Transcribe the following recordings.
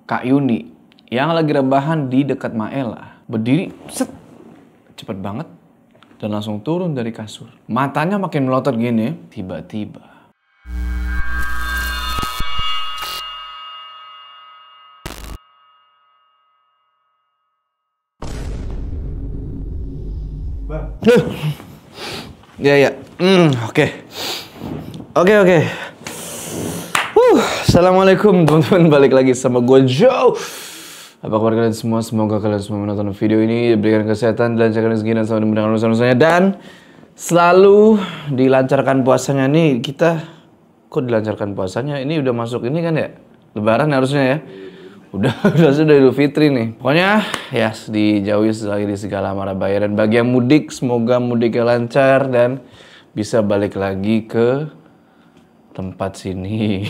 Kak Yuni yang lagi rebahan di dekat Maela. Berdiri, set, cepet banget. Dan langsung turun dari kasur. Matanya makin melotot gini, tiba-tiba. Ya. Oke. Assalamualaikum teman-teman, balik lagi sama gue Joe. Apa kabar kalian semua? Semoga kalian semua menonton video ini diberikan kesehatan, dilancarkan rezeki dan selalu dimudahkan urusan-urusannya, dan selalu dilancarkan puasanya. Nih kita kok dilancarkan puasanya? Ini udah masuk ini kan ya? Lebaran harusnya ya. Udah Idul Fitri nih. Pokoknya ya dijauhi dari segala mara bahaya, dan bagi yang mudik semoga mudiknya lancar dan bisa balik lagi ke tempat sini.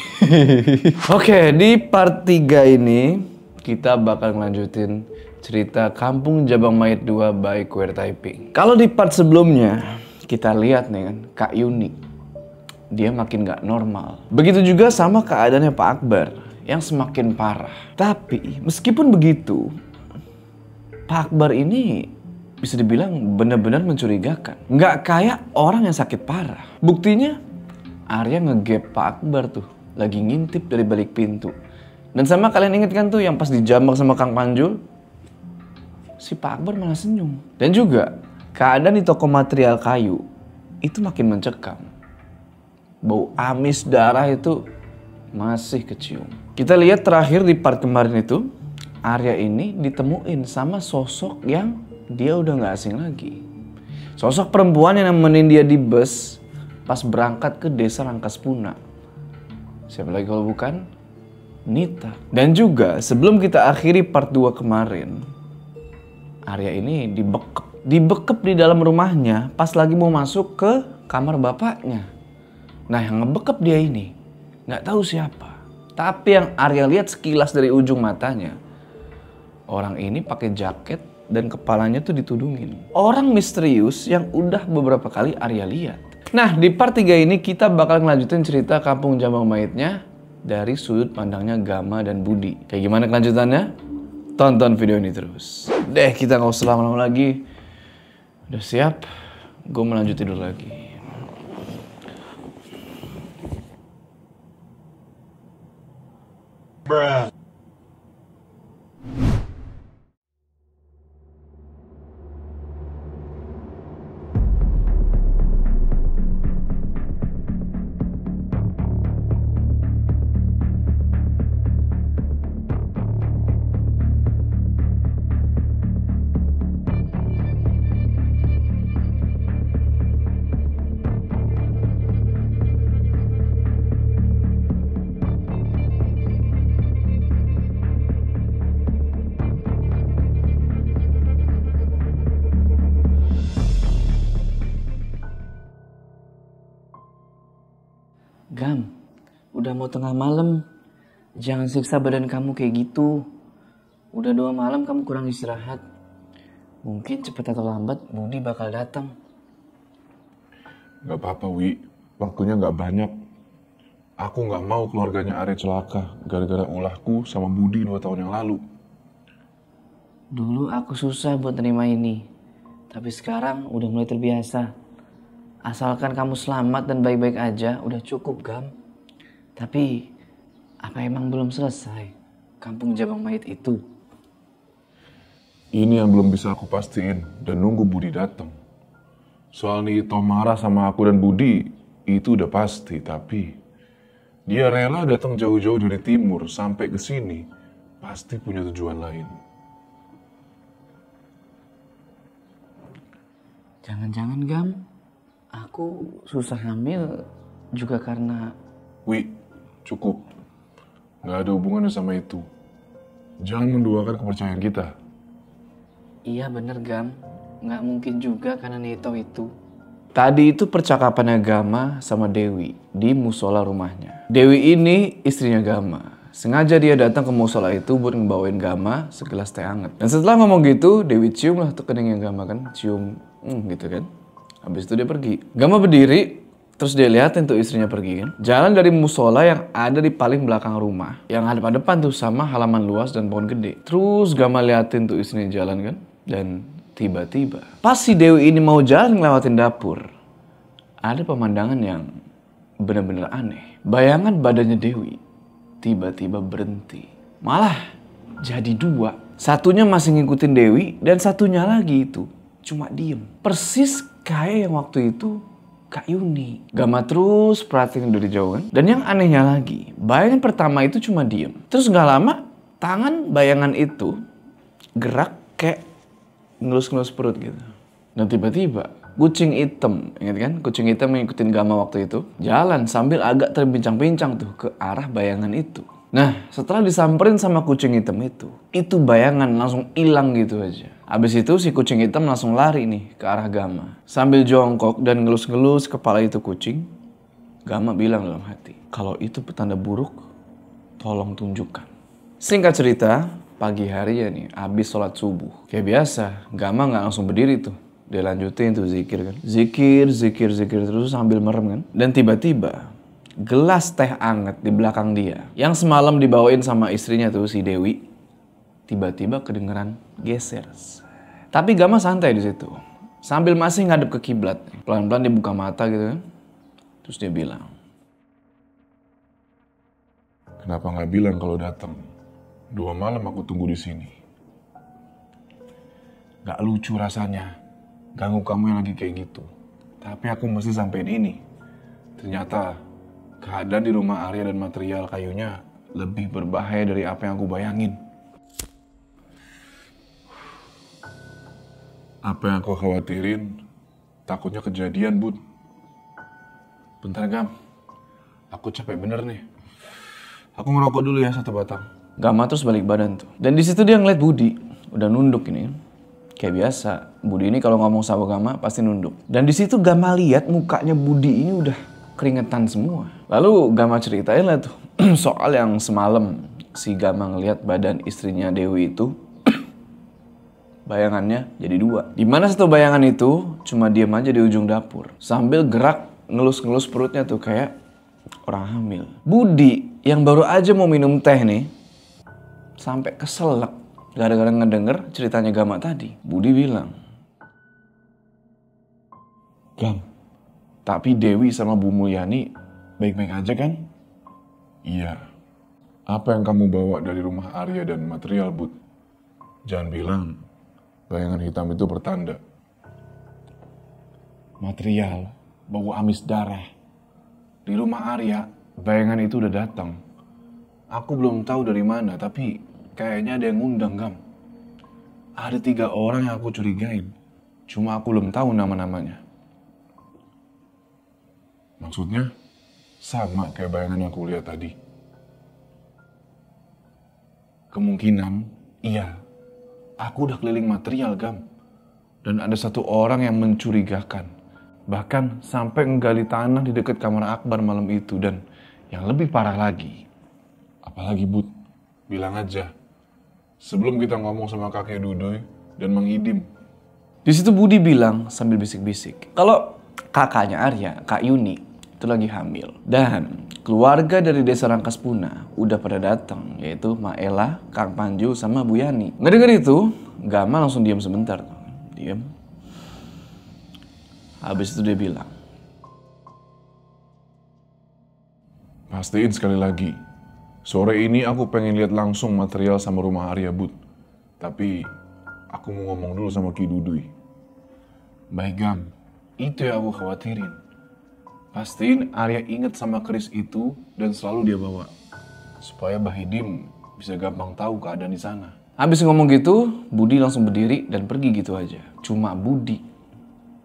Oke, di part 3 ini kita bakal ngelanjutin cerita Kampung Jabang Mayit 2 by Queer Typing. Kalau di part sebelumnya kita lihat nih kan, Kak Yuni dia makin gak normal. Begitu juga sama keadaannya Pak Akbar yang semakin parah. Tapi meskipun begitu, Pak Akbar ini bisa dibilang benar-benar mencurigakan. Nggak kayak orang yang sakit parah. Buktinya Arya ngegap Pak Akbar tuh, lagi ngintip dari balik pintu. Dan sama kalian inget kan tuh yang pas dijambak sama Kang Panjul, si Pak Akbar malah senyum. Dan juga keadaan di toko material kayu itu makin mencekam. Bau amis darah itu masih kecium. Kita lihat terakhir di part kemarin itu, Arya ini ditemuin sama sosok yang dia udah gak asing lagi. Sosok perempuan yang nemenin dia di bus pas berangkat ke desa Rangkaspuna. Siapa lagi kalau bukan Nita. Dan juga sebelum kita akhiri part 2 kemarin, Arya ini dibekep di dalam rumahnya pas lagi mau masuk ke kamar bapaknya. Nah yang ngebekep dia ini gak tahu siapa. Tapi yang Arya lihat sekilas dari ujung matanya, orang ini pakai jaket dan kepalanya tuh ditudungin. Orang misterius yang udah beberapa kali Arya lihat. Nah, di part 3 ini kita bakal ngelanjutin cerita Kampung Jabang Mayitnya dari sudut pandangnya Gama dan Budi. Kayak gimana kelanjutannya? Tonton video ini terus. Deh, kita gak usah lama-lama lagi. Udah siap? Gue mau lanjut tidur lagi. Bruh. Gam, udah mau tengah malam, jangan siksa badan kamu kayak gitu. Udah 2 malam kamu kurang istirahat. Mungkin cepat atau lambat Budi bakal datang. Gak apa-apa, Wi. Waktunya gak banyak. Aku gak mau keluarganya Arya celaka gara-gara ulahku sama Budi 2 tahun yang lalu. Dulu aku susah buat nerima ini, tapi sekarang udah mulai terbiasa. Asalkan kamu selamat dan baik-baik aja, udah cukup, Gam. Tapi, apa emang belum selesai Kampung Jabang Mayit itu? Ini yang belum bisa aku pastiin dan nunggu Budi datang. Soal Nito marah sama aku dan Budi, itu udah pasti. Tapi, dia rela datang jauh-jauh dari timur sampai ke sini, pasti punya tujuan lain. Jangan-jangan, Gam, aku susah hamil juga karena... Wi, cukup. Gak ada hubungannya sama itu. Jangan menduakan kepercayaan kita. Iya bener, Gam. Nggak mungkin juga karena Nito itu. Tadi itu percakapannya Gama sama Dewi di musola rumahnya. Dewi ini istrinya Gama. Sengaja dia datang ke musola itu buat ngebawain Gama segelas teh hangat. Dan setelah ngomong gitu, Dewi cium lah tuh keningnya Gama kan. Cium, gitu kan. Habis itu dia pergi. Gama berdiri, Terus dia liatin tuh istrinya pergi kan. Jalan dari musola yang ada di paling belakang rumah. Yang hadap-hadapan tuh sama halaman luas dan pohon gede. Terus Gama liatin tuh istrinya jalan kan. Dan tiba-tiba pas si Dewi ini mau jalan ngelewatin dapur, ada pemandangan yang benar-benar aneh. Bayangan badannya Dewi tiba-tiba berhenti. Malah jadi dua. Satunya masih ngikutin Dewi dan satunya lagi itu cuma diem. Persis kayak yang waktu itu Kak Yuni. Gama terus perhatiin dari jauh kan. Dan yang anehnya lagi, bayangan pertama itu cuma diem. Terus gak lama, tangan bayangan itu gerak kayak ngelus-ngelus perut gitu. Dan tiba-tiba, kucing hitam, ingat kan? Kucing hitam ngikutin Gama waktu itu. Jalan sambil agak terbincang-bincang tuh ke arah bayangan itu. Nah, setelah disamperin sama kucing hitam itu bayangan langsung hilang gitu aja. Abis itu si kucing hitam langsung lari nih ke arah Gama. Sambil jongkok dan ngelus-ngelus kepala itu kucing, Gama bilang dalam hati, kalau itu petanda buruk, tolong tunjukkan. Singkat cerita, pagi hari ya nih, abis sholat subuh. Kayak biasa, Gama gak langsung berdiri tuh. Dia lanjutin tuh zikir kan. Zikir terus sambil merem kan. Dan tiba-tiba, gelas teh anget di belakang dia yang semalam dibawain sama istrinya tuh si Dewi tiba-tiba kedengeran geser. Tapi Gama santai di situ sambil masih ngadep ke kiblat. Pelan-pelan dia buka mata gitu kan. Terus dia bilang, Kenapa nggak bilang kalau datang? 2 malam aku tunggu di sini. Gak lucu rasanya ganggu kamu yang lagi kayak gitu. Tapi aku mesti sampein ini. Ternyata keadaan di rumah Arya dan material kayunya lebih berbahaya dari apa yang aku bayangin. Apa yang aku khawatirin, takutnya kejadian, Bud. Bentar, Gam. Aku capek bener nih. Aku ngerokok dulu ya 1 batang. Gama terus balik badan tuh. Dan di situ dia ngeliat Budi, udah nunduk ini. Kayak biasa, Budi ini kalau ngomong sama Gama pasti nunduk. Dan di situ Gama lihat mukanya Budi ini udah keringetan semua. Lalu Gama ceritain lah tuh soal yang semalam si Gama ngelihat badan istrinya Dewi itu bayangannya jadi 2. Dimana satu bayangan itu cuma diem aja di ujung dapur sambil gerak ngelus-ngelus perutnya tuh kayak orang hamil. Budi yang baru aja mau minum teh nih sampai keselak gara-gara ngedenger ceritanya Gama tadi. Budi bilang, Gam, tapi Dewi sama Bu Mulyani baik-baik aja kan? Iya. Apa yang kamu bawa dari rumah Arya dan material, Bud? Jangan bilang bayangan hitam itu pertanda. Material, bau amis darah. Di rumah Arya, bayangan itu udah datang. Aku belum tahu dari mana, tapi kayaknya ada yang ngundang, Gam. Ada 3 orang yang aku curigain. Cuma aku belum tahu nama-namanya. Maksudnya sama kayak bayangan yang aku lihat tadi. Kemungkinan, iya. Aku udah keliling material, Gam. Dan ada 1 orang yang mencurigakan. Bahkan sampai nggali tanah di dekat kamar Akbar malam itu. Dan yang lebih parah lagi. Apalagi, Bud? Bilang aja. Sebelum kita ngomong sama kakek Dudoy dan Mang Idim. Di situ Budi bilang sambil bisik-bisik, kalau kakaknya Arya, Kak Yuni, itu lagi hamil. Dan keluarga dari desa Rangkas Puna udah pada datang, yaitu Ma Ella, Kang Panju, sama Bu Yani. Ngedenger itu, Gama langsung diam sebentar. Diam. Habis itu dia bilang, Pastiin sekali lagi. Sore ini aku pengen lihat langsung material sama rumah Arya, Bud. Tapi aku mau ngomong dulu sama Ki Duduy. baik Gam, itu yang aku khawatirin. Pastiin Arya inget sama keris itu dan selalu dia bawa. Supaya Bahidim bisa gampang tahu keadaan di sana. Habis ngomong gitu, Budi langsung berdiri dan pergi gitu aja. Cuma Budi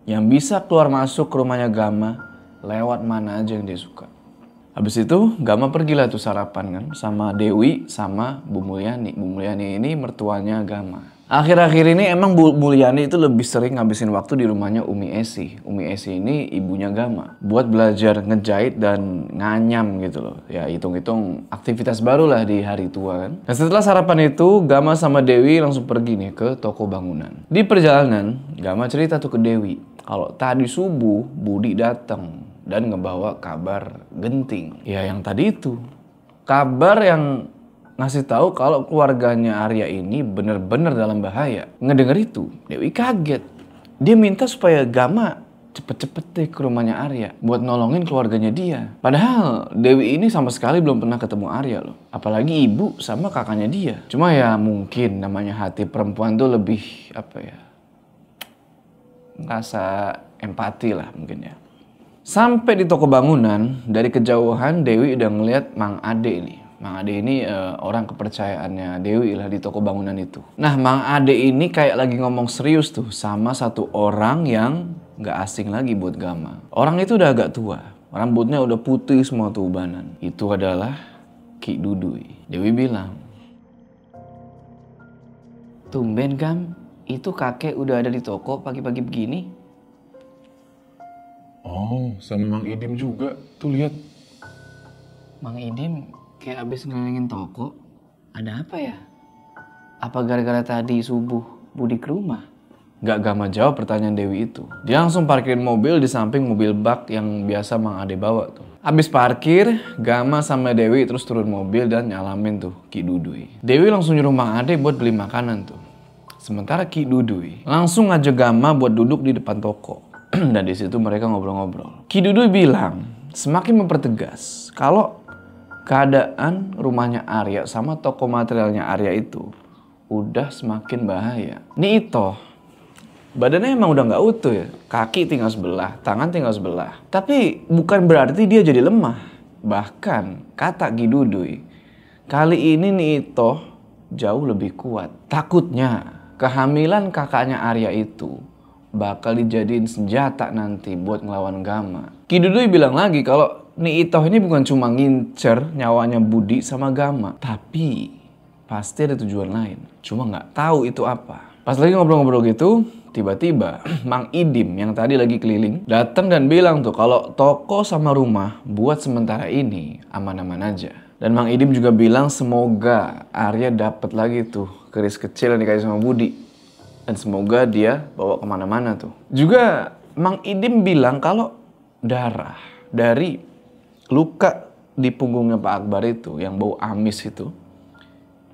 yang bisa keluar masuk ke rumahnya Gama lewat mana aja yang dia suka. Habis itu Gama pergilah tuh sarapan kan sama Dewi sama Bu Mulyani. Bu Mulyani ini mertuanya Gama. Akhir-akhir ini emang Bu Mulyani itu lebih sering ngabisin waktu di rumahnya Umi Esi. Umi Esi ini ibunya Gama. Buat belajar ngejahit dan nganyam gitu loh. Ya hitung-hitung aktivitas baru lah di hari tua kan. Dan setelah sarapan itu Gama sama Dewi langsung pergi nih ke toko bangunan. Di perjalanan Gama cerita tuh ke Dewi. Kalau tadi subuh Budi datang dan ngebawa kabar genting. Ya yang tadi itu. Kabar yang ngasih tahu kalau keluarganya Arya ini bener-bener dalam bahaya. Ngedenger itu, Dewi kaget. Dia minta supaya Gama cepet-cepet deh ke rumahnya Arya buat nolongin keluarganya dia. Padahal Dewi ini sama sekali belum pernah ketemu Arya loh. Apalagi ibu sama kakaknya dia. Cuma ya mungkin namanya hati perempuan tuh lebih ngerasa empati lah mungkin ya. Sampai di toko bangunan, dari kejauhan Dewi udah ngeliat Mang Ade ini. Mang Ade ini orang kepercayaannya Dewi lah di toko bangunan itu. Nah Mang Ade ini kayak lagi ngomong serius tuh sama satu orang yang gak asing lagi buat Gama. Orang itu udah agak tua, rambutnya udah putih semua tuh ubanan. Itu adalah Ki Duduy. Dewi bilang, "Tumben Gam, itu kakek udah ada di toko pagi-pagi begini." Oh, sama Mang Idim juga. Tuh lihat. Mang Idim kayak abis ngelilingin toko. Ada apa ya? Apa gara-gara tadi subuh Budi ke rumah? Gak Gama jawab pertanyaan Dewi itu. Dia langsung parkirin mobil di samping mobil bak yang biasa Mang Ade bawa tuh. Abis parkir, Gama sama Dewi terus turun mobil dan nyalamin tuh Ki Duduy. Dewi langsung nyuruh Mang Ade buat beli makanan tuh. Sementara Ki Duduy langsung ngajak Gama buat duduk di depan toko. Dan di situ mereka ngobrol-ngobrol. Ki Duduy bilang, semakin mempertegas kalau keadaan rumahnya Arya sama toko materialnya Arya itu udah semakin bahaya. Nih Itoh, badannya emang udah nggak utuh ya. Kaki tinggal sebelah, tangan tinggal sebelah. Tapi bukan berarti dia jadi lemah. Bahkan kata Ki Duduy, kali ini nih Itoh jauh lebih kuat. Takutnya kehamilan kakaknya Arya itu bakal dijadiin senjata nanti buat ngelawan Gama. Ki Duduy bilang lagi kalau nih Itoh ini bukan cuma ngincer nyawanya Budi sama Gama, tapi pasti ada tujuan lain. Cuma nggak tahu itu apa. Pas lagi ngobrol-ngobrol gitu, tiba-tiba Mang Idim yang tadi lagi keliling datang dan bilang tuh kalau toko sama rumah buat sementara ini aman-aman aja. Dan Mang Idim juga bilang semoga Arya dapat lagi tuh keris kecil yang dikasih sama Budi. Dan semoga dia bawa kemana-mana tuh. Juga Mang Idim bilang kalau darah dari luka di punggungnya Pak Akbar itu yang bau amis itu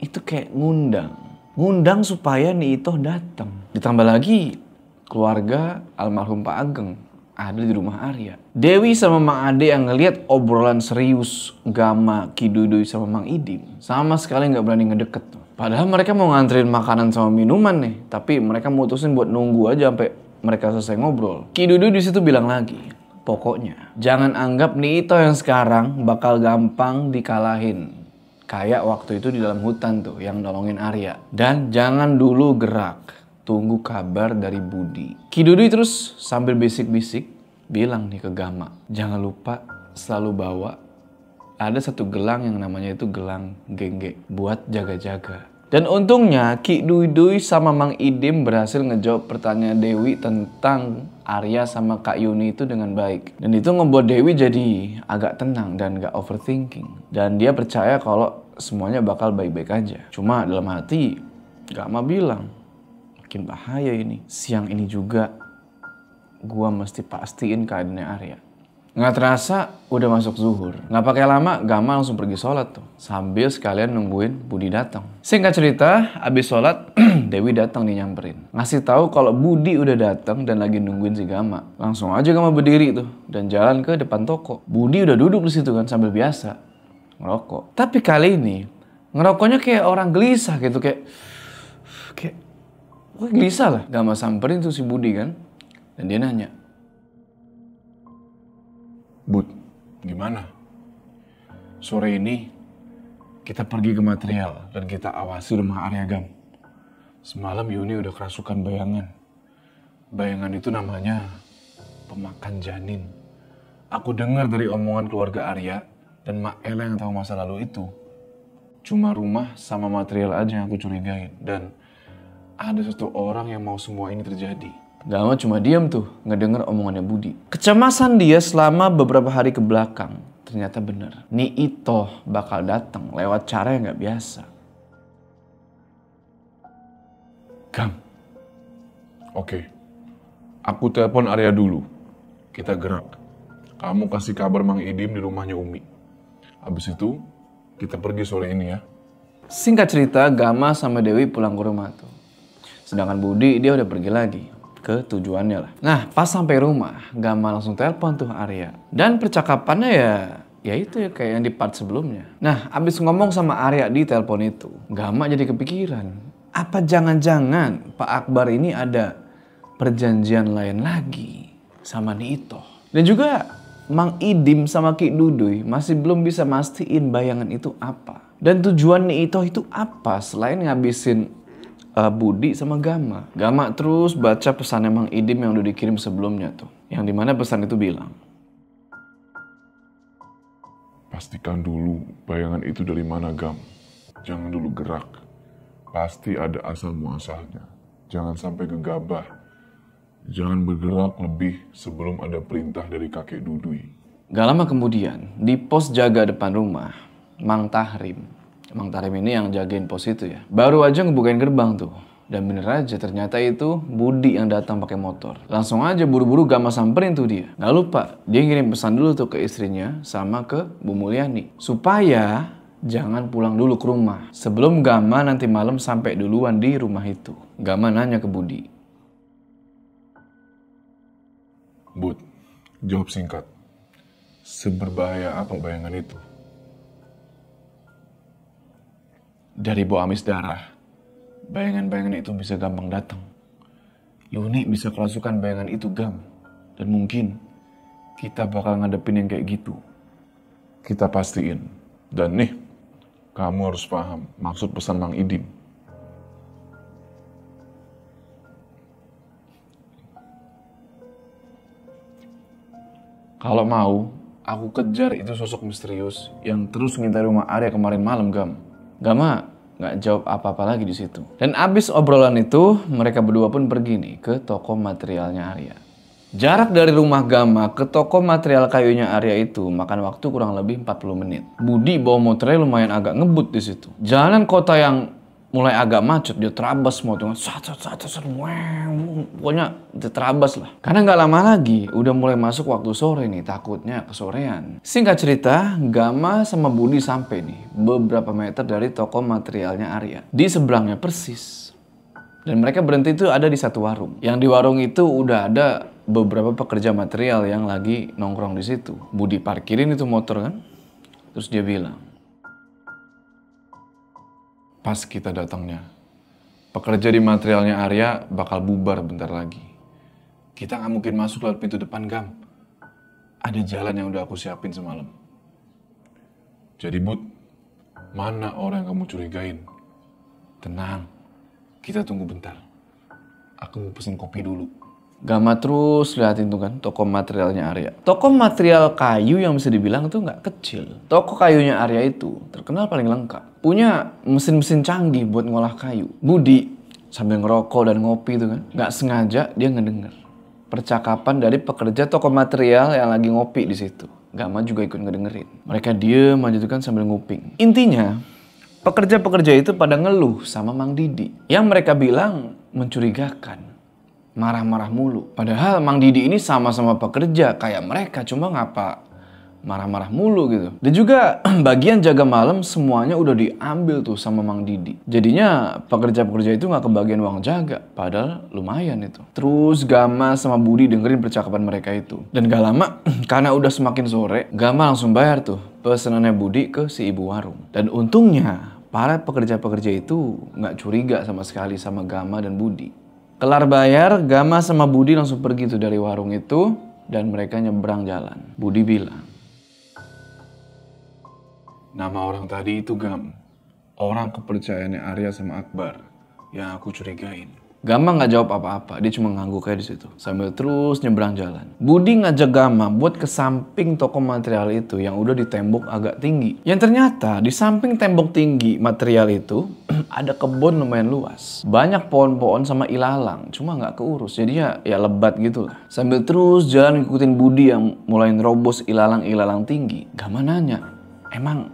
kayak ngundang supaya nih Itoh datang. Ditambah lagi keluarga almarhum Pak Ageng ada di rumah Arya. Dewi sama Mang Ade yang ngelihat obrolan serius Gama, Ki Duduy sama Mang Idim sama sekali nggak berani ngedeket tuh. Padahal mereka mau nganterin makanan sama minuman nih, tapi mereka mutusin buat nunggu aja sampai mereka selesai ngobrol. Ki Duduy di situ bilang lagi, pokoknya jangan anggap nih Itoh yang sekarang bakal gampang dikalahin. Kayak waktu itu di dalam hutan tuh yang nolongin Arya. Dan jangan dulu gerak, tunggu kabar dari Budi. Ki Duduy terus sambil bisik-bisik bilang nih ke Gama, jangan lupa selalu bawa ada satu gelang yang namanya itu gelang gengge buat jaga-jaga. Dan untungnya Ki Duduy sama Mang Idim berhasil ngejawab pertanyaan Dewi tentang Arya sama Kak Yuni itu dengan baik. Dan itu ngebuat Dewi jadi agak tenang dan gak overthinking. Dan dia percaya kalau semuanya bakal baik-baik aja. Cuma dalam hati Gama bilang, makin bahaya ini. Siang ini juga gua mesti pastiin keadaannya Arya. Nggak terasa udah masuk zuhur. Nggak pakai lama Gama langsung pergi sholat tuh. Sambil sekalian nungguin Budi datang. Singkat cerita, abis sholat Dewi datang nih nyamperin. Ngasih tahu kalau Budi udah datang dan lagi nungguin si Gama. Langsung aja Gama berdiri tuh dan jalan ke depan toko. Budi udah duduk di situ kan sambil biasa ngerokok. Tapi kali ini ngerokoknya kayak orang gelisah gitu, kayak gelisah lah. Gama samperin tuh si Budi kan. Dan dia nanya, Bud, gimana? Sore ini kita pergi ke material dan kita awasi rumah Arya Gam. Semalam Yuni udah kerasukan bayangan. Bayangan itu namanya pemakan janin. Aku dengar dari omongan keluarga Arya dan Mak Ella yang tahu masa lalu itu. Cuma rumah sama material aja yang aku curigain. Dan ada satu orang yang mau semua ini terjadi. Gama cuma diam tuh ngedenger omongannya Budi. Kecemasan dia selama beberapa hari ke belakang ternyata benar. Nih Itoh bakal datang lewat cara yang gak biasa. Gam, oke. Aku telepon Arya dulu. Kita gerak. Kamu kasih kabar Mang Idim di rumahnya Umi. Habis itu, kita pergi sore ini ya. Singkat cerita, Gama sama Dewi pulang ke rumah tuh. Sedangkan Budi dia udah pergi lagi ke tujuannya lah. Nah, pas sampai rumah, Gama langsung telepon tuh Arya. Dan percakapannya ya itu ya kayak yang di part sebelumnya. Nah, abis ngomong sama Arya di telepon itu, Gama jadi kepikiran. Apa jangan-jangan Pak Akbar ini ada perjanjian lain lagi sama Nito? Dan juga Mang Idim sama Ki Duduy masih belum bisa mastiin bayangan itu apa. Dan tujuan Nito itu apa selain ngabisin Budi sama Gama. Gama terus baca pesannya Mang Idim yang udah dikirim sebelumnya tuh. Yang dimana pesan itu bilang, pastikan dulu bayangan itu dari mana, Gam. Jangan dulu gerak. Pasti ada asal muasalnya. Jangan sampai gegabah. Jangan bergerak lebih sebelum ada perintah dari kakek Duduy. Gak lama kemudian, di pos jaga depan rumah, Mang Tahrim. Mang Tahrim ini yang jagain pos itu ya. Baru aja ngebukain gerbang tuh. Dan bener aja ternyata itu Budi yang datang pakai motor. Langsung aja buru-buru Gama samperin tuh dia. Gak lupa, dia ngirim pesan dulu tuh ke istrinya sama ke Bu Mulyani. Supaya jangan pulang dulu ke rumah. Sebelum Gama nanti malam sampai duluan di rumah itu. Gama nanya ke Budi. Bud, jawab singkat. Seberbahaya apa bayangan itu? Dari bau amis darah, bayangan-bayangan itu bisa gampang datang. Yuni bisa kerasukan bayangan itu, Gam. Dan mungkin kita bakal ngadepin yang kayak gitu. Kita pastiin. Dan nih, kamu harus paham maksud pesan Mang Idim. Kalau mau, aku kejar itu sosok misterius yang terus ngintai rumah Arya kemarin malam, Gam. Gama nggak jawab apa-apa lagi di situ. Dan abis obrolan itu, mereka berdua pun pergi nih ke toko materialnya Arya. Jarak dari rumah Gama ke toko material kayunya Arya itu makan waktu kurang lebih 40 menit. Budi bawa motornya lumayan agak ngebut di situ. Jalanan kota yang mulai agak macet, dia terabas motornya. Pokoknya dia terabas lah. Karena nggak lama lagi, udah mulai masuk waktu sore nih, takutnya kesorean. Singkat cerita, Gama sama Budi sampai nih beberapa meter dari toko materialnya Arya. Di seberangnya persis. Dan mereka berhenti itu ada di satu warung. Yang di warung itu udah ada beberapa pekerja material yang lagi nongkrong di situ. Budi parkirin itu motor kan. Terus dia bilang, pas kita datangnya, pekerja di materialnya Arya bakal bubar bentar lagi. Kita nggak mungkin masuk lewat pintu depan, Gam. Ada jalan yang udah aku siapin semalam. Jadi Bud, mana orang yang kamu curigain? Tenang, kita tunggu bentar. Aku mau pesen kopi dulu. Gama terus liatin tuh kan toko materialnya Arya. Toko material kayu yang bisa dibilang tuh nggak kecil. Toko kayunya Arya itu terkenal paling lengkap. Punya mesin-mesin canggih buat ngolah kayu. Budi sambil ngerokok dan ngopi tuh kan. Nggak sengaja dia ngedenger percakapan dari pekerja toko material yang lagi ngopi di situ. Gama juga ikut ngedengerin. Mereka diem aja tuh kan sambil nguping. Intinya pekerja-pekerja itu pada ngeluh sama Mang Didi. Yang mereka bilang mencurigakan. Marah-marah mulu. Padahal Mang Didi ini sama-sama pekerja kayak mereka, cuma ngapa marah-marah mulu gitu. Dan juga bagian jaga malam semuanya udah diambil tuh sama Mang Didi. Jadinya pekerja-pekerja itu nggak kebagian uang jaga, padahal lumayan itu. Terus Gama sama Budi dengerin percakapan mereka itu. Dan gak lama, karena udah semakin sore, Gama langsung bayar tuh pesanannya Budi ke si ibu warung. Dan untungnya para pekerja-pekerja itu nggak curiga sama sekali sama Gama dan Budi. Kelar bayar, Gama sama Budi langsung pergi tuh dari warung itu dan mereka nyebrang jalan. Budi bilang, nama orang tadi itu Gam, orang kepercayaannya Arya sama Akbar yang aku curigain. Gama nggak jawab apa-apa, dia cuma ngangguk kayak di situ sambil terus nyebrang jalan. Budi ngajak Gama buat ke samping toko material itu yang udah di tembok agak tinggi. Yang ternyata di samping tembok tinggi material itu ada kebun lumayan luas. Banyak pohon-pohon sama ilalang, cuma nggak keurus. Jadi ya lebat gitu lah. Sambil terus jalan ngikutin Budi yang mulai nerobos ilalang-ilalang tinggi. Gama nanya, emang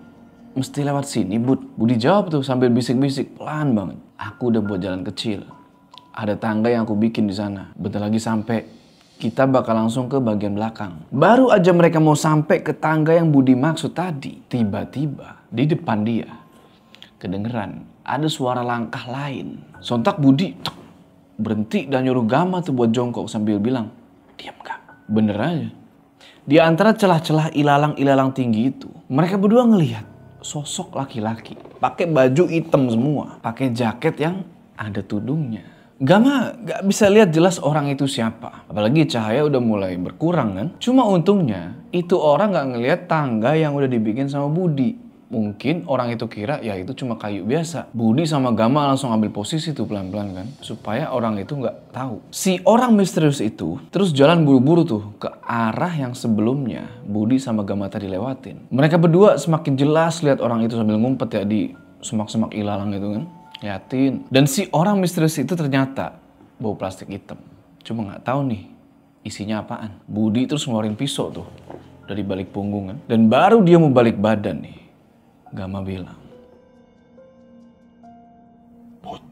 mesti lewat sini, Bud? Budi jawab tuh sambil bisik-bisik, pelan banget. Aku udah buat jalan kecil. Ada tangga yang aku bikin di sana. Bentar lagi sampai. Kita bakal langsung ke bagian belakang. Baru aja mereka mau sampai ke tangga yang Budi maksud tadi. Tiba-tiba di depan dia kedengeran ada suara langkah lain. Sontak Budi berhenti dan nyuruh Gama tuh buat jongkok sambil bilang, "Diam Gam." Bener aja. Di antara celah-celah ilalang-ilalang tinggi itu, mereka berdua ngelihat sosok laki-laki pakai baju hitam semua, pakai jaket yang ada tudungnya. Gama gak bisa lihat jelas orang itu siapa, apalagi cahaya udah mulai berkurang kan. Cuma untungnya itu orang gak ngelihat tangga yang udah dibikin sama Budi. Mungkin orang itu kira ya itu cuma kayu biasa. Budi sama Gama langsung ambil posisi tuh pelan-pelan kan, supaya orang itu nggak tahu. Si orang misterius itu terus jalan buru-buru tuh ke arah yang sebelumnya Budi sama Gama tadi lewatin. Mereka berdua semakin jelas lihat orang itu sambil ngumpet ya di semak-semak ilalang gitu kan. Liatin. Dan si orang misterius itu ternyata bawa plastik hitam. Cuma nggak tahu nih isinya apaan. Budi terus ngeluarin pisau tuh dari balik punggung kan. Dan baru dia mau balik badan nih, Gama bilang, "Bud,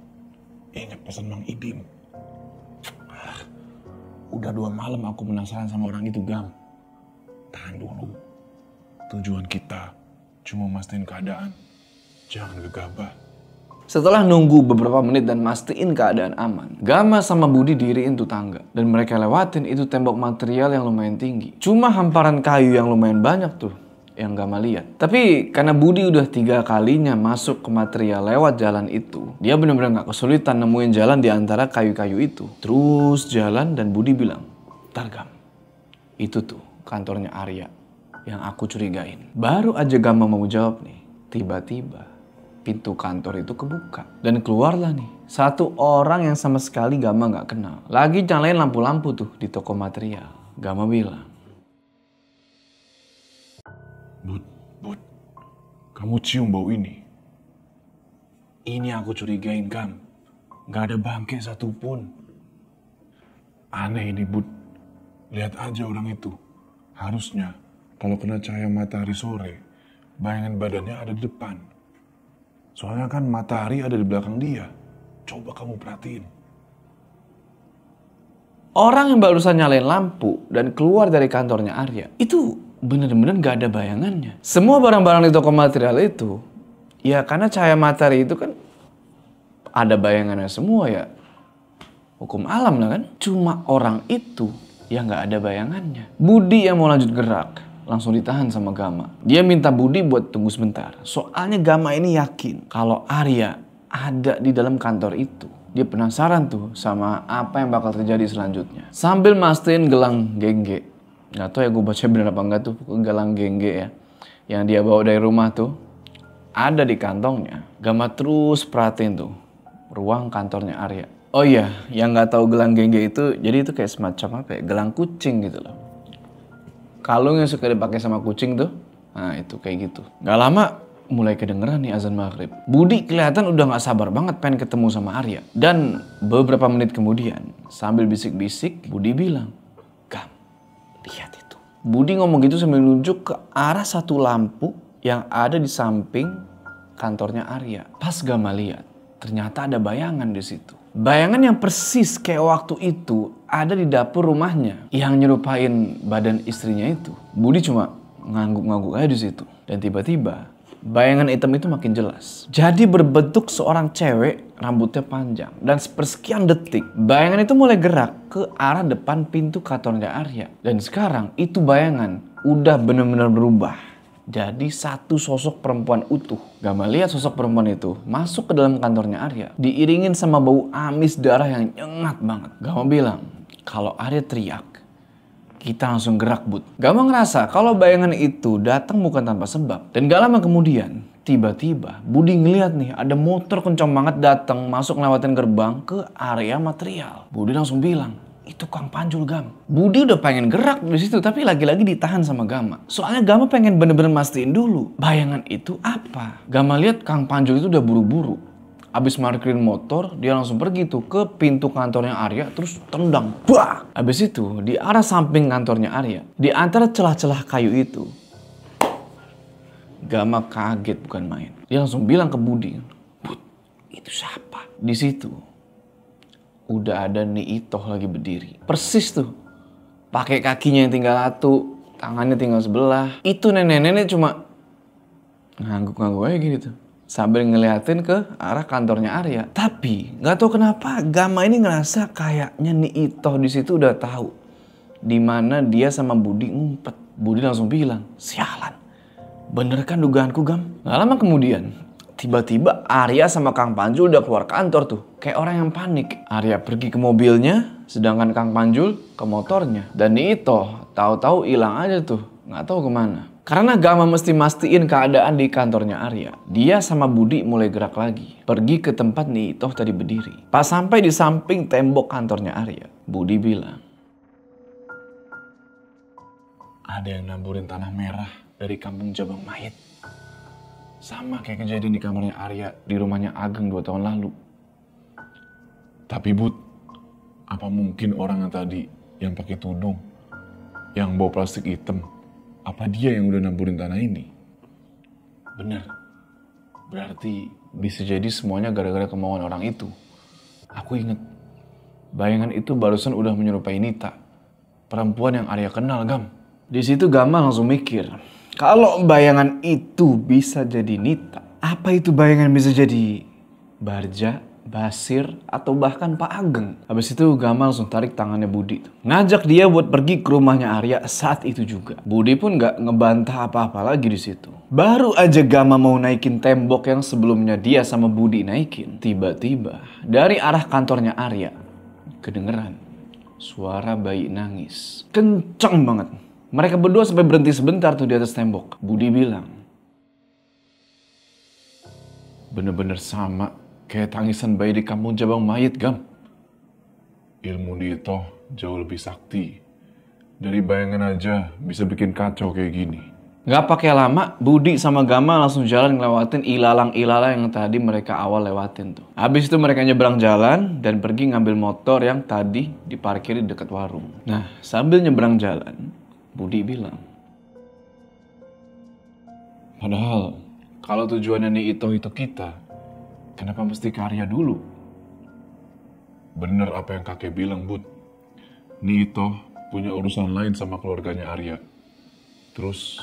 ingat pesan Mang Ibim. Udah 2 malam aku penasaran sama orang itu, Gam. Tahan dulu. Tujuan kita cuma mastiin keadaan. Jangan gegabah." Setelah nunggu beberapa menit dan mastiin keadaan aman, Gama sama Budi diriin tuh tangga. Dan mereka lewatin itu tembok material yang lumayan tinggi. Cuma hamparan kayu yang lumayan banyak tuh yang Gama lihat. Tapi karena Budi udah 3 kalinya masuk ke material lewat jalan itu, dia benar-benar gak kesulitan nemuin jalan di antara kayu-kayu itu. Terus jalan dan Budi bilang, "Ntar Gam, itu tuh kantornya Arya yang aku curigain." Baru aja Gama mau jawab nih, tiba-tiba pintu kantor itu kebuka. Dan keluarlah nih satu orang yang sama sekali Gama gak kenal. Lagi nyalain lampu-lampu tuh di toko material. Gama bilang, Bud, kamu cium bau ini? Ini aku curigain, Gam. Gak ada bangke satupun. Aneh ini, Bud. Lihat aja orang itu. Harusnya kalau kena cahaya matahari sore, bayangan badannya ada di depan. Soalnya kan matahari ada di belakang dia. Coba kamu perhatiin. orang yang barusan nyalain lampu dan keluar dari kantornya Arya itu bener-bener gak ada bayangannya. Semua barang-barang di toko material itu, ya karena cahaya matahari itu kan ada bayangannya semua ya. Hukum alam lah kan. Cuma orang itu yang gak ada bayangannya. Budi yang mau lanjut gerak langsung ditahan sama Gama. Dia minta Budi buat tunggu sebentar. Soalnya Gama ini yakin kalau Arya ada di dalam kantor itu. Dia penasaran tuh sama apa yang bakal terjadi selanjutnya. Sambil mastiin gelang gengge. Gak tau ya gue baca bener apa enggak tuh, gelang gengge ya. Yang dia bawa dari rumah tuh ada di kantongnya. Gama terus perhatiin tuh ruang kantornya Arya. Oh iya, yang gak tahu gelang gengge itu, jadi itu kayak semacam apa ya, gelang kucing gitu loh. Kalung yang suka dipakai sama kucing tuh, nah itu kayak gitu. Gak lama mulai kedengeran nih azan maghrib. Budi kelihatan udah gak sabar banget pengen ketemu sama Arya. Dan beberapa menit kemudian sambil bisik-bisik Budi bilang, "Gam, lihat itu." Budi ngomong gitu sambil nunjuk ke arah satu lampu yang ada di samping kantornya Arya. Pas Gama lihat, ternyata ada bayangan di situ. Bayangan yang persis kayak waktu itu ada di dapur rumahnya yang nyerupain badan istrinya itu. Budi cuma ngangguk-ngangguk aja di situ. Dan tiba-tiba bayangan hitam itu makin jelas. Jadi berbentuk seorang cewek, rambutnya panjang. Dan sepersekian detik, bayangan itu mulai gerak ke arah depan pintu kantornya Arya. Dan sekarang itu bayangan udah benar-benar berubah. Jadi satu sosok perempuan utuh. Gama lihat sosok perempuan itu masuk ke dalam kantornya Arya. Diiringin sama bau amis darah yang nyengat banget. Gama bilang, kalau Arya teriak, kita langsung gerak, Bud. Gama ngerasa kalau bayangan itu datang bukan tanpa sebab. Dan gak lama kemudian, tiba-tiba Budi ngeliat nih ada motor kencang banget datang masuk lewatin gerbang ke area material. Budi langsung bilang, "Itu Kang Panjul, Gam." Budi udah pengen gerak di situ tapi lagi-lagi ditahan sama Gama. Soalnya Gama pengen bener-bener mastiin dulu bayangan itu apa. Gama lihat Kang Panjul itu udah buru-buru. Abis parkirin motor, dia langsung pergi tuh ke pintu kantornya Arya, terus tendang. Bah! Abis itu, di arah samping kantornya Arya, di antara celah-celah kayu itu, Gama kaget bukan main. Dia langsung bilang ke Budi, "Bud, itu siapa?" Di situ, udah ada Itoh lagi berdiri. Persis tuh, pakai kakinya yang tinggal satu, tangannya tinggal sebelah. Itu nenek-nenek cuma ngangguk-ngangguk aja gitu sambil ngeliatin ke arah kantornya Arya. Tapi nggak tahu kenapa Gama ini ngerasa kayaknya nih Itoh di situ udah tahu di mana dia sama Budi ngumpet. Budi langsung bilang, sialan, bener kan dugaanku Gam? Gak lama kemudian tiba-tiba Arya sama Kang Panjul udah keluar kantor tuh. Kayak orang yang panik. Arya pergi ke mobilnya, sedangkan Kang Panjul ke motornya. Dan Itoh tahu-tahu hilang aja tuh, nggak tahu kemana. Karena Gama mesti mastiin keadaan di kantornya Arya. Dia sama Budi mulai gerak lagi. Pergi ke tempat Itoh tadi berdiri. Pas sampai di samping tembok kantornya Arya, Budi bilang, ada yang naburin tanah merah dari kampung Jabang Mayit. Sama kayak kejadian di kamarnya Arya di rumahnya Ageng 2 tahun lalu. Tapi Bud, apa mungkin orang yang tadi yang pakai tudung, yang bawa plastik hitam, apa dia yang udah naburin tanah ini? Bener. Berarti bisa jadi semuanya gara-gara kemauan orang itu. Aku inget, bayangan itu barusan udah menyerupai Nita, perempuan yang Arya kenal, Gam. Di situ Gama langsung mikir, kalau bayangan itu bisa jadi Nita, apa itu bayangan bisa jadi Barja, Basir, atau bahkan Pak Ageng? Habis itu Gama langsung tarik tangannya Budi tuh, ngajak dia buat pergi ke rumahnya Arya saat itu juga. Budi pun gak ngebantah apa-apa lagi di situ. Baru aja Gama mau naikin tembok yang sebelumnya dia sama Budi naikin, tiba-tiba dari arah kantornya Arya kedengeran suara bayi nangis. Kenceng banget. Mereka berdua sampai berhenti sebentar tuh di atas tembok. Budi bilang, bener-bener sama kayak tangisan bayi di kampung Jabang Mayit, Gam. Ilmu di Itoh jauh lebih sakti. Dari bayangan aja bisa bikin kacau kayak gini. Gak pakai lama, Budi sama Gama langsung jalan ngelewatin ilalang-ilalang yang tadi mereka awal lewatin tuh. Habis itu mereka nyebrang jalan dan pergi ngambil motor yang tadi diparkir di dekat warung. Nah, sambil nyebrang jalan, Budi bilang, padahal kalau tujuannya nih Itoh itu kita, kenapa mesti ke Arya dulu? Bener apa yang kakek bilang, Bud. Nih Itoh punya urusan lain sama keluarganya Arya. Terus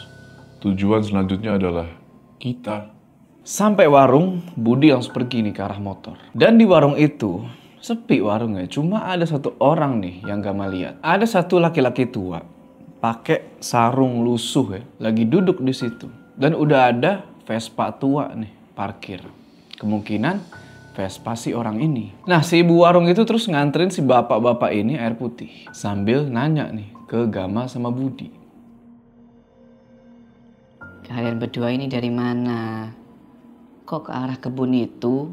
tujuan selanjutnya adalah kita. Sampai warung, Budi langsung pergi nih ke arah motor. Dan di warung itu, sepi warungnya. Cuma ada satu orang nih yang Gama lihat. Ada satu laki-laki tua, pakai sarung lusuh ya, lagi duduk di situ. Dan udah ada Vespa tua nih, parkir. Kemungkinan Vespa si orang ini. Nah, si ibu warung itu terus nganterin si bapak-bapak ini air putih. Sambil nanya nih ke Gama sama Budi. Kalian berdua ini dari mana? Kok ke arah kebun itu?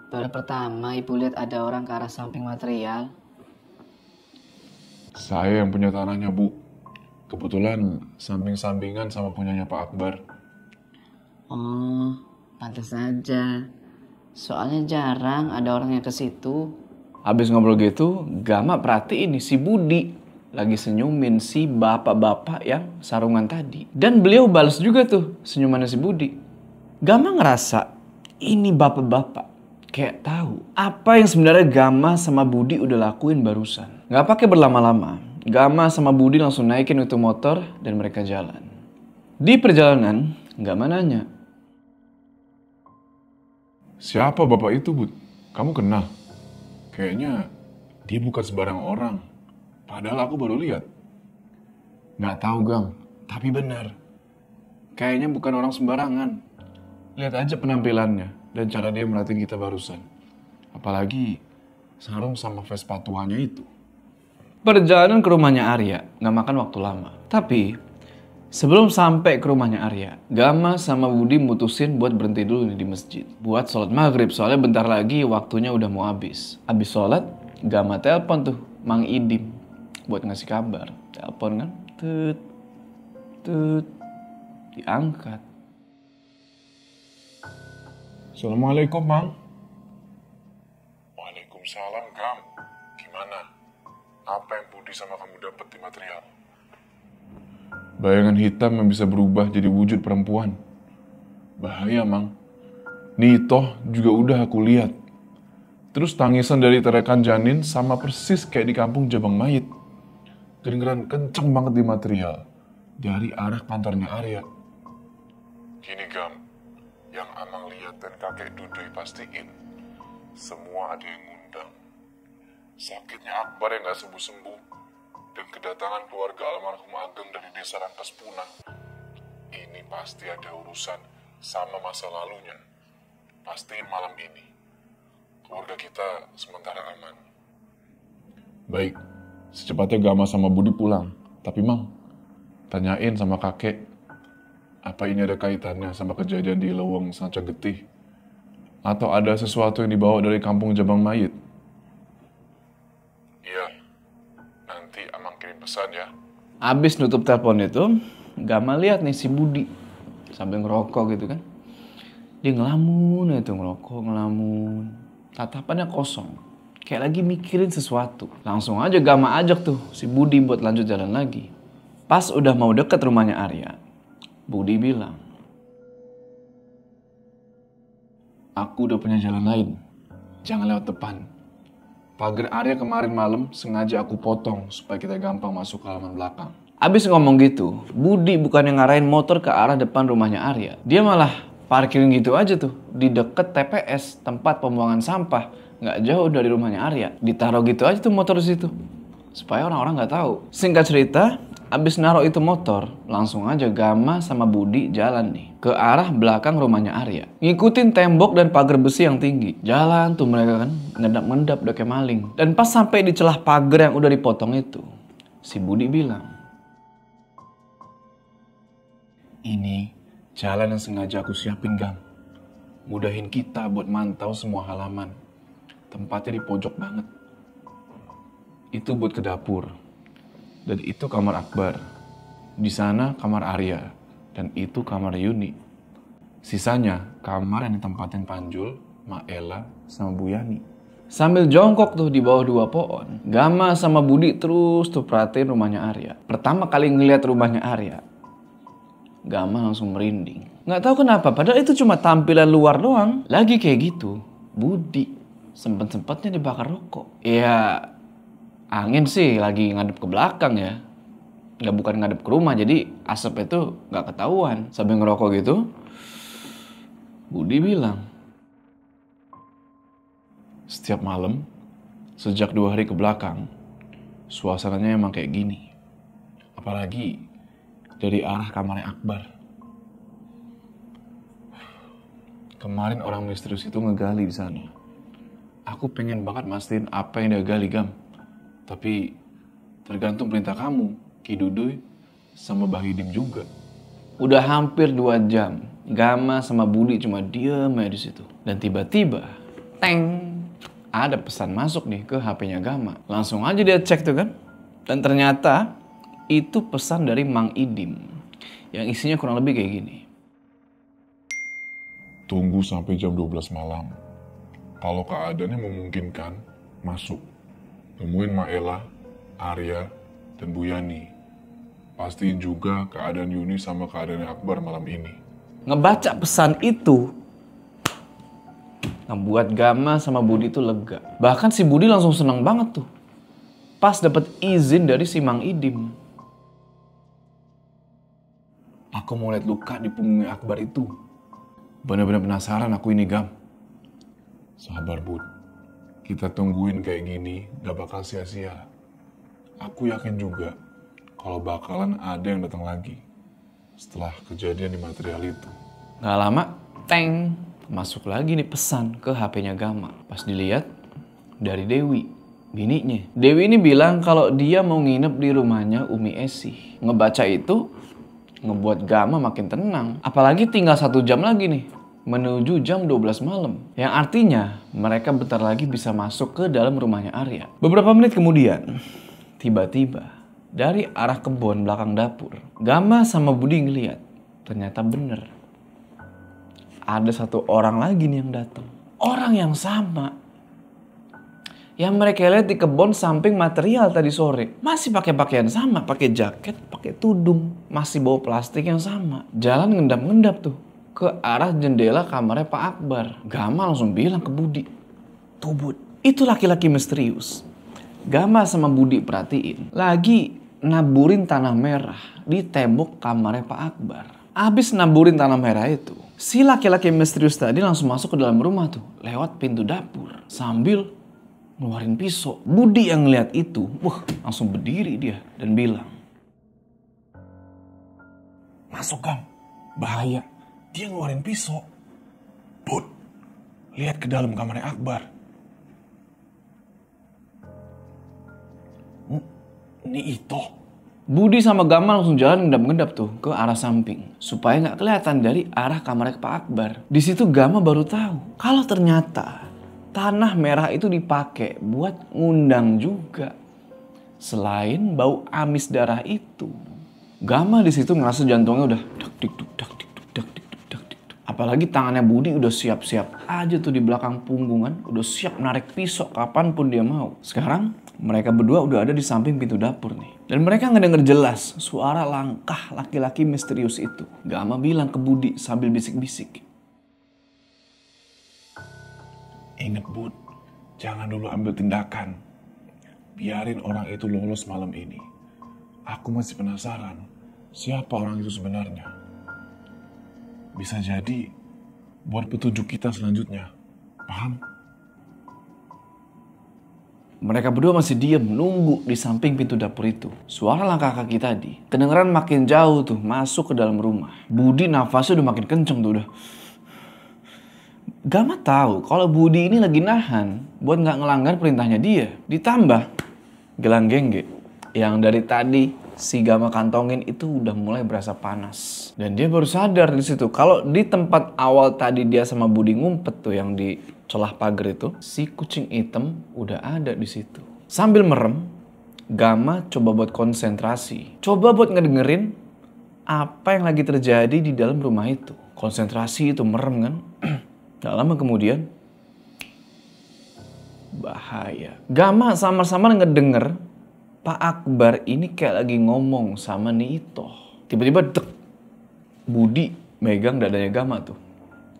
Baru pertama ibu lihat ada orang ke arah samping material. Saya yang punya tanahnya, Bu. Kebetulan samping-sampingan sama punyanya Pak Akbar. Oh, pantas saja. Soalnya jarang ada orang yang ke situ. Habis ngobrol gitu, Gama perhatiin nih si Budi lagi senyumin si bapak-bapak yang sarungan tadi. Dan beliau balas juga tuh senyumannya si Budi. Gama ngerasa ini bapak-bapak kayak tahu apa yang sebenarnya Gama sama Budi udah lakuin barusan. Gak pakai berlama-lama, Gama sama Budi langsung naikin itu motor dan mereka jalan. Di perjalanan, Gama nanya, Siapa bapak itu, Bud? Kamu kenal? Kayaknya dia bukan sembarang orang. Padahal aku baru lihat. nggak tahu Gang, tapi benar. Kayaknya bukan orang sembarangan. Lihat aja penampilannya dan cara dia merhatiin kita barusan. Apalagi sarung sama Vespa tuanya itu. Perjalanan ke rumahnya Arya nggak makan waktu lama. Tapi sebelum sampai ke rumahnya Arya, Gama sama Budi mutusin buat berhenti dulu nih di masjid. Buat sholat maghrib, soalnya bentar lagi waktunya udah mau habis. Habis sholat, Gama telepon tuh Mang Idim buat ngasih kabar. Telepon kan, tut, tut, diangkat. Assalamualaikum, Bang. Waalaikumsalam, Gam. Gimana? Apa yang Budi sama kamu dapat di material? Bayangan hitam yang bisa berubah jadi wujud perempuan. Bahaya, Mang. Nitoh juga udah aku lihat. Terus tangisan dari terekan janin sama persis kayak di kampung Jabang Mayit. Kedengeran kenceng banget di material dari arah kantornya Arya. Gini Gam, yang Amang lihat dan kakek Dudoy pastiin, semua ada yang ngundang. Sakitnya Akbar yang gak sembuh-sembuh, dan kedatangan keluarga almarhum Ageng dari desa Rangkas Punah. Ini pasti ada urusan sama masa lalunya. Pastiin malam ini keluarga kita sementara aman. Baik, secepatnya Gama sama Budi pulang. Tapi Mang, tanyain sama kakek, apa ini ada kaitannya sama kejadian di Leweng Sanca Getih? Atau ada sesuatu yang dibawa dari kampung Jabang Mayit? Iya, nanti Amang kirim pesan ya. Abis nutup telepon itu, Gama lihat nih si Budi sambil ngerokok gitu kan. Dia ngelamun itu, ngerokok, ngelamun. Tatapannya kosong, kayak lagi mikirin sesuatu. Langsung aja Gama ajak tuh si Budi buat lanjut jalan lagi. Pas udah mau deket rumahnya Arya, Budi bilang, aku udah punya jalan lain, jangan lewat depan. Pagar Arya kemarin malam sengaja aku potong supaya kita gampang masuk ke halaman belakang. Abis ngomong gitu, Budi bukan yang ngarahin motor ke arah depan rumahnya Arya. Dia malah parkirin gitu aja tuh di deket TPS, tempat pembuangan sampah, nggak jauh dari rumahnya Arya. Ditaruh gitu aja tuh motor di situ, supaya orang-orang nggak tahu. Singkat cerita, abis naruh itu motor, langsung aja Gama sama Budi jalan nih ke arah belakang rumahnya Arya. Ngikutin tembok dan pagar besi yang tinggi. Jalan tuh mereka kan, ngendap-ngendap udah kayak maling. Dan pas sampai di celah pagar yang udah dipotong itu, si Budi bilang, ini jalan yang sengaja aku siapin Gam. Mudahin kita buat mantau semua halaman. Tempatnya di pojok banget. Itu buat ke dapur. Dan itu kamar Akbar. Di sana kamar Arya. Dan itu kamar Yuni. Sisanya kamar yang ditempatin Panjul, Maela, sama Bu Yani. Sambil jongkok tuh di bawah dua pohon, Gama sama Budi terus tuh perhatiin rumahnya Arya. Pertama kali ngeliat rumahnya Arya, Gama langsung merinding. Nggak tahu kenapa, padahal itu cuma tampilan luar doang. Lagi kayak gitu, Budi sempet-sempetnya dibakar rokok. Ya, angin sih lagi ngadep ke belakang ya. Nggak bukan ngadep ke rumah, jadi asap itu nggak ketahuan. Sambil ngerokok gitu, Budi bilang, setiap malam, sejak 2 hari ke belakang, suasananya emang kayak gini. Apalagi dari arah kamarnya Akbar. Kemarin orang misterius itu ngegali di sana. Aku pengen banget mastiin apa yang dia gali, Gam. Tapi tergantung perintah kamu, Ki Dudoy, sama Bahidim juga. Udah hampir 2 jam, Gama sama Budi cuma diem aja di situ. Dan tiba-tiba, teng, ada pesan masuk nih ke HP-nya Gama. Langsung aja dia cek tuh kan. Dan ternyata itu pesan dari Mang Idim yang isinya kurang lebih kayak gini. Tunggu sampai jam 12 malam. Kalau keadaannya memungkinkan, masuk. Temuin Maela, Arya, dan Bu Yani. Pastiin juga keadaan Yuni sama keadaan Akbar malam ini. Ngebaca pesan itu ngebuat Gama sama Budi tuh lega. Bahkan si Budi langsung seneng banget tuh pas dapet izin dari si Mang Idim. Aku mau lihat luka di punggungnya Akbar itu. Bener-bener penasaran aku ini, Gam. Sabar, Bud. Kita tungguin kayak gini, gak bakal sia-sia. Aku yakin juga kalau bakalan ada yang datang lagi setelah kejadian di material itu. Gak lama, teng, masuk lagi nih pesan ke HP-nya Gama. Pas dilihat, dari Dewi, bininya. Dewi ini bilang kalau dia mau nginep di rumahnya Umi Esi. Ngebaca itu ngebuat Gama makin tenang. Apalagi tinggal 1 jam lagi nih, menuju jam 12 malam. Yang artinya mereka bentar lagi bisa masuk ke dalam rumahnya Arya. Beberapa menit kemudian, tiba-tiba dari arah kebun belakang dapur, Gama sama Budi ngeliat, ternyata bener. Ada 1 orang lagi nih yang datang. Orang yang sama yang mereka lihat di kebun samping material tadi sore. Masih pakai pakaian sama, pakai jaket, pakai tudung, masih bawa plastik yang sama. Jalan ngendap-ngendap tuh ke arah jendela kamarnya Pak Akbar. Gama langsung bilang ke Budi, "Tuh Bud, itu laki-laki misterius." Gama sama Budi perhatiin, lagi naburin tanah merah di tembok kamarnya Pak Akbar. Abis naburin tanah merah itu, si laki-laki misterius tadi langsung masuk ke dalam rumah tuh, lewat pintu dapur sambil ngeluarin pisau. Budi yang ngeliat itu, langsung berdiri dia dan bilang, "Masuk, Kang. Bahaya. Dia ngeluarin pisau." "Bud, lihat ke dalam kamarnya Akbar." "Ini itu." Budi sama Gamal langsung jalan ngedap-ngedap tuh ke arah samping supaya nggak kelihatan dari arah kamarnya Pak Akbar. Di situ Gama baru tahu kalau ternyata tanah merah itu dipakai buat ngundang juga. Selain bau amis darah itu, Gama di situ ngerasa jantungnya udah dak dik duk dak dik duk dak dik duk dak dik duk. Apalagi tangannya Budi udah siap-siap aja tuh di belakang punggungan, udah siap narik pisau kapanpun dia mau. Sekarang mereka berdua udah ada di samping pintu dapur nih. Dan mereka ngedenger jelas suara langkah laki-laki misterius itu. Gama bilang ke Budi sambil bisik-bisik, "Ingat, Bud, jangan dulu ambil tindakan. Biarin orang itu lolos malam ini. Aku masih penasaran siapa orang itu sebenarnya. Bisa jadi buat petunjuk kita selanjutnya. Paham?" mereka berdua masih diem nunggu di samping pintu dapur itu. Suara langkah kaki tadi kedengeran makin jauh tuh masuk ke dalam rumah. Budi nafasnya udah makin kenceng tuh udah. Gama tahu kalau Budi ini lagi nahan buat nggak ngelanggar perintahnya dia. Ditambah gelang gengge yang dari tadi si Gama kantongin itu udah mulai berasa panas. Dan dia baru sadar di situ kalau di tempat awal tadi dia sama Budi ngumpet tuh yang di celah pagar itu, si kucing hitam udah ada di situ. Sambil merem, Gama coba buat konsentrasi. Coba buat ngedengerin apa yang lagi terjadi di dalam rumah itu. Konsentrasi itu merem kan. Gak lama kemudian, bahaya. Gama sama-sama ngedenger Pak Akbar ini kayak lagi ngomong sama Nito. Tiba-tiba dek, Budi megang dadanya Gama tuh.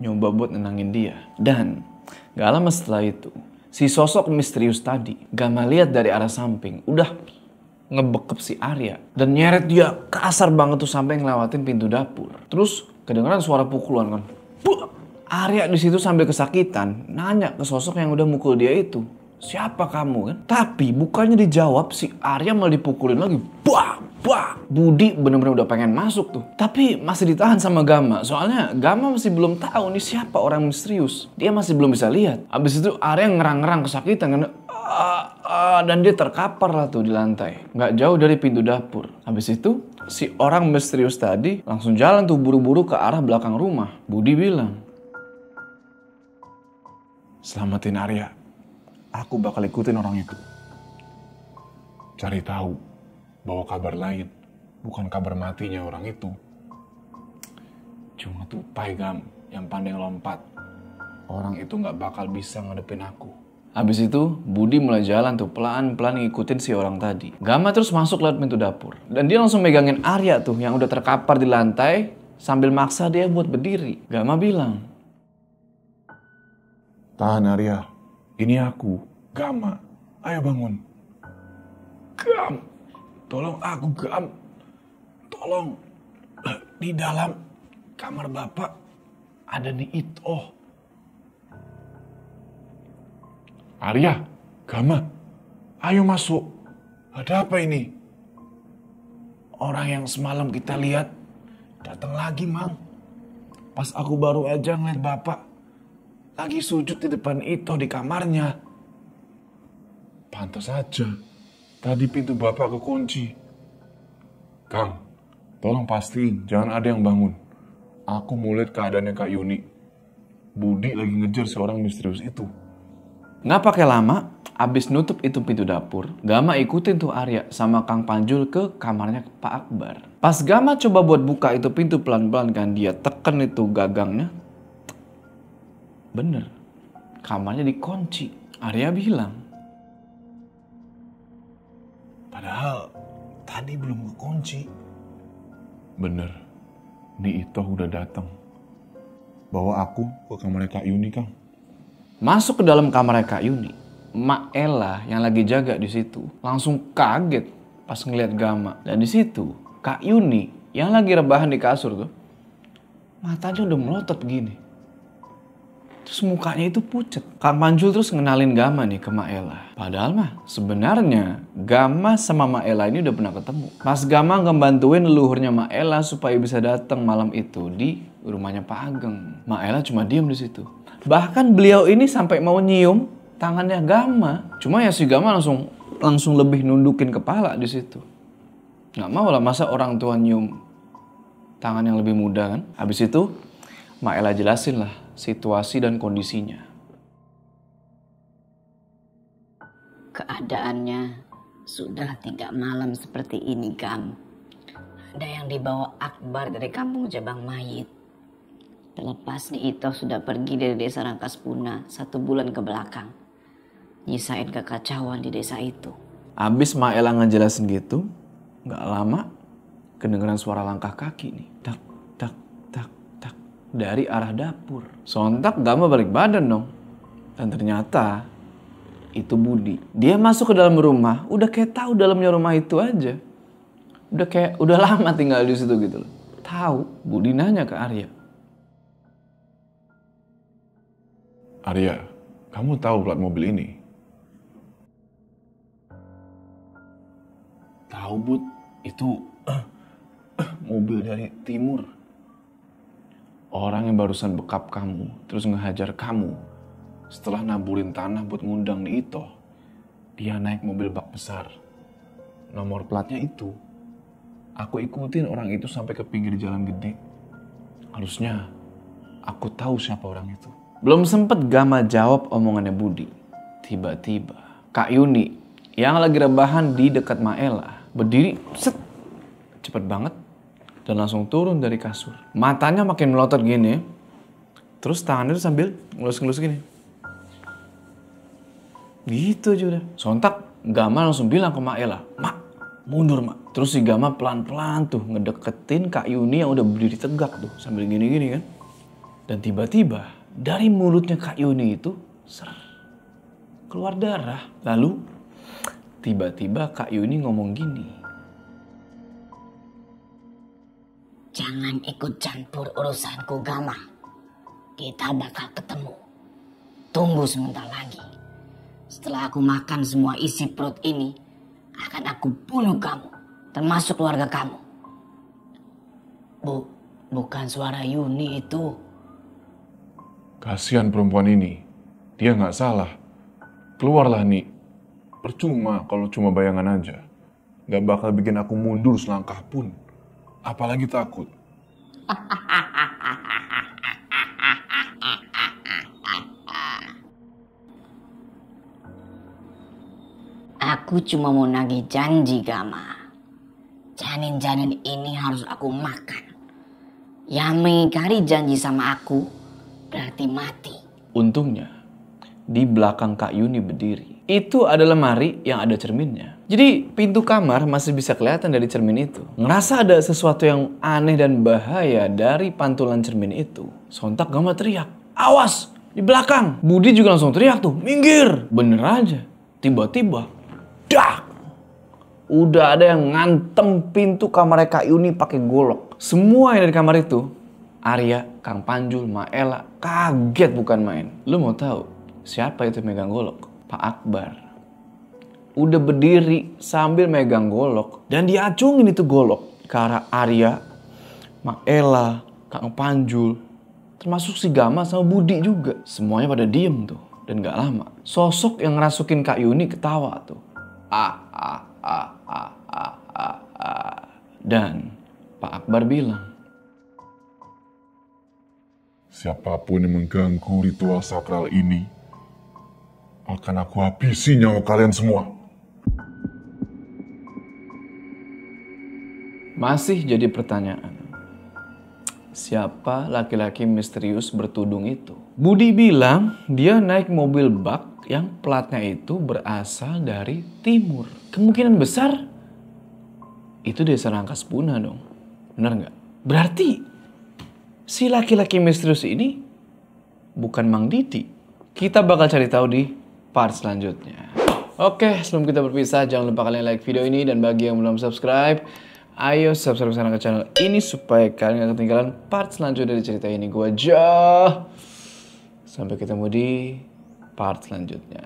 Nyoba buat nenangin dia. Dan gak lama setelah itu, si sosok misterius tadi, Gama lihat dari arah samping, udah ngebekep si Arya. Dan nyeret dia kasar banget tuh sampai ngelewatin pintu dapur. Terus kedengeran suara pukulan kan. Arya di situ sambil kesakitan nanya ke sosok yang udah mukul dia itu, "Siapa kamu?" kan? Tapi bukannya dijawab, si Arya malah dipukulin lagi. Budi bener-bener udah pengen masuk tuh. Tapi masih ditahan sama Gama. Soalnya Gama masih belum tahu nih siapa orang misterius. Dia masih belum bisa lihat. Abis itu Arya ngerang-ngerang kesakitan kan. Dan dia terkapar lah tuh di lantai. Gak jauh dari pintu dapur. Habis itu si orang misterius tadi langsung jalan tuh buru-buru ke arah belakang rumah. Budi bilang, "Selamatin Arya. Aku bakal ikutin orang itu. Cari tahu bahwa kabar lain, bukan kabar matinya orang itu. Cuma tupai, Gam, yang pandai lompat. Orang itu gak bakal bisa ngadepin aku." Habis itu Budi mulai jalan tuh pelan-pelan ngikutin si orang tadi. Gama terus masuk lewat pintu dapur. Dan dia langsung megangin Arya tuh yang udah terkapar di lantai sambil maksa dia buat berdiri. Gama bilang, "Tahan Arya, ini aku, Gama. Ayo bangun." "Gam, tolong aku, Gam. Tolong. Di dalam kamar Bapak ada Nito." "Arya, Gama, ayo masuk. Ada apa ini?" "Orang yang semalam kita lihat datang lagi, Mang. Pas aku baru aja ngeliat Bapak lagi sujud di depan Ito di kamarnya." "Pantas aja. Tadi pintu Bapak kekunci." "Kang, tolong pastiin jangan ada yang bangun. Aku mau lihat keadaannya Kak Yuni. Budi lagi ngejar seorang misterius itu." Nggak pakai lama, abis nutup itu pintu dapur, Gama ikutin tuh Arya sama Kang Panjul ke kamarnya Pak Akbar. Pas Gama coba buat buka itu pintu pelan-pelan kan, dia teken itu gagangnya. Bener, kamarnya dikunci. Arya bilang, "Padahal tadi belum kekunci." "Bener, Nito udah datang. Bawa aku ke kamarnya Kak Yuni, Kang." masuk ke dalam kamarnya Kak Yuni. Mak Ella yang lagi jaga di situ langsung kaget pas ngeliat Gama. Dan di situ Kak Yuni yang lagi rebahan di kasur tuh, matanya udah melotot gini. Terus mukanya itu pucet. Kang Panjul terus ngenalin Gama nih ke Maela. Padahal mah sebenarnya Gama sama Maela ini udah pernah ketemu. Mas Gama ngebantuin leluhurnya Maela supaya bisa datang malam itu di rumahnya Pak Ageng. Maela cuma diem di situ. Bahkan beliau ini sampai mau nyium tangannya Gama. Cuma ya si Gama langsung lebih nundukin kepala di situ. Nggak mau lah masa orang tua nyium tangan yang lebih muda kan. Habis itu Maela jelasin lah situasi dan kondisinya. Keadaannya sudah 3 malam seperti ini, Gam. Ada yang dibawa Akbar dari kampung Jabang Mayit. Terlepas Ito sudah pergi dari desa Rangkaspuna 1 bulan ke belakang. Nyisain kekacauan di desa itu. Abis Maela ngejelasin gitu, gak lama kedengeran suara langkah kaki nih. Tak, tak, tak, tak. Dari arah dapur. Sontak Gama balik badan dong. Dan ternyata itu Budi. Dia masuk ke dalam rumah, udah kayak tahu dalamnya rumah itu aja. Udah lama tinggal di situ gitu loh. Tahu, Budi nanya ke Arya. Arya, kamu tahu plat mobil ini? Tahu Bud, itu mobil dari timur. Orang yang barusan bekap kamu, terus ngehajar kamu. Setelah naburin tanah buat ngundang nih Ito, dia naik mobil bak besar. Nomor platnya itu. Aku ikutin orang itu sampai ke pinggir jalan gede. Harusnya aku tahu siapa orang itu. Belum sempet Gama jawab omongannya Budi. Tiba-tiba Kak Yuni yang lagi rebahan di dekat Maela berdiri, set, cepet banget. Dan langsung turun dari kasur. Matanya makin melotot gini. Terus tangannya tuh sambil ngelus-ngelus gini. Gitu aja udah. Sontak Gama langsung bilang ke Maela, "Mak, mundur Mak." Terus si Gama pelan-pelan tuh ngedeketin Kak Yuni yang udah berdiri tegak tuh. Sambil gini-gini kan. Dan tiba-tiba dari mulutnya Kak Yuni itu keluar darah. Lalu tiba-tiba Kak Yuni ngomong gini. Jangan ikut campur urusanku, Gama. Kita bakal ketemu. Tunggu sebentar lagi. Setelah aku makan semua isi perut ini, akan aku bunuh kamu, termasuk keluarga kamu. Bukan suara Yuni itu. Kasihan perempuan ini. Dia nggak salah. Keluarlah nih. Percuma kalau cuma bayangan aja. Nggak bakal bikin aku mundur selangkah pun. Apalagi takut. Aku cuma mau nagih janji, Gama. Janin-janin ini harus aku makan. Yang mengingkari janji sama aku berarti mati. Untungnya di belakang Kak Yuni berdiri. Itu ada lemari yang ada cerminnya. Jadi pintu kamar masih bisa kelihatan dari cermin itu. Ngerasa ada sesuatu yang aneh dan bahaya dari pantulan cermin itu. Sontak Gama teriak, "Awas! Di belakang!" Budi juga langsung teriak tuh, "Minggir!" Bener aja. Tiba-tiba, dak! Udah ada yang ngantem pintu kamar Kak Yuni pakai golok. Semua yang dari kamar itu, Arya, Kang Panjul, Maela, kaget bukan main. Lu mau tahu siapa itu megang golok? Pak Akbar. Udah berdiri sambil megang golok dan diacungin itu golok ke arah Arya, Maela, Kang Panjul, termasuk si Gama sama Budi juga. Semuanya pada diem tuh. Dan gak lama, sosok yang ngerasukin Kak Yuni ketawa tuh. Dan Pak Akbar bilang, Siapapun yang mengganggu ritual sakral ini, akan aku habisi nyawa kalian semua. masih jadi pertanyaan. Siapa laki-laki misterius bertudung itu? Budi bilang dia naik mobil bak yang platnya itu berasal dari timur. Kemungkinan besar itu desa Rangkaspuna dong. Benar nggak? Berarti si laki-laki misterius ini bukan Mang Didi. Kita bakal cari tahu di part selanjutnya. Oke, sebelum kita berpisah, jangan lupa kalian like video ini. Dan bagi yang belum subscribe, ayo subscribe sekarang ke channel ini supaya kalian gak ketinggalan part selanjutnya dari cerita ini. Gua Jo. Sampai ketemu di part selanjutnya.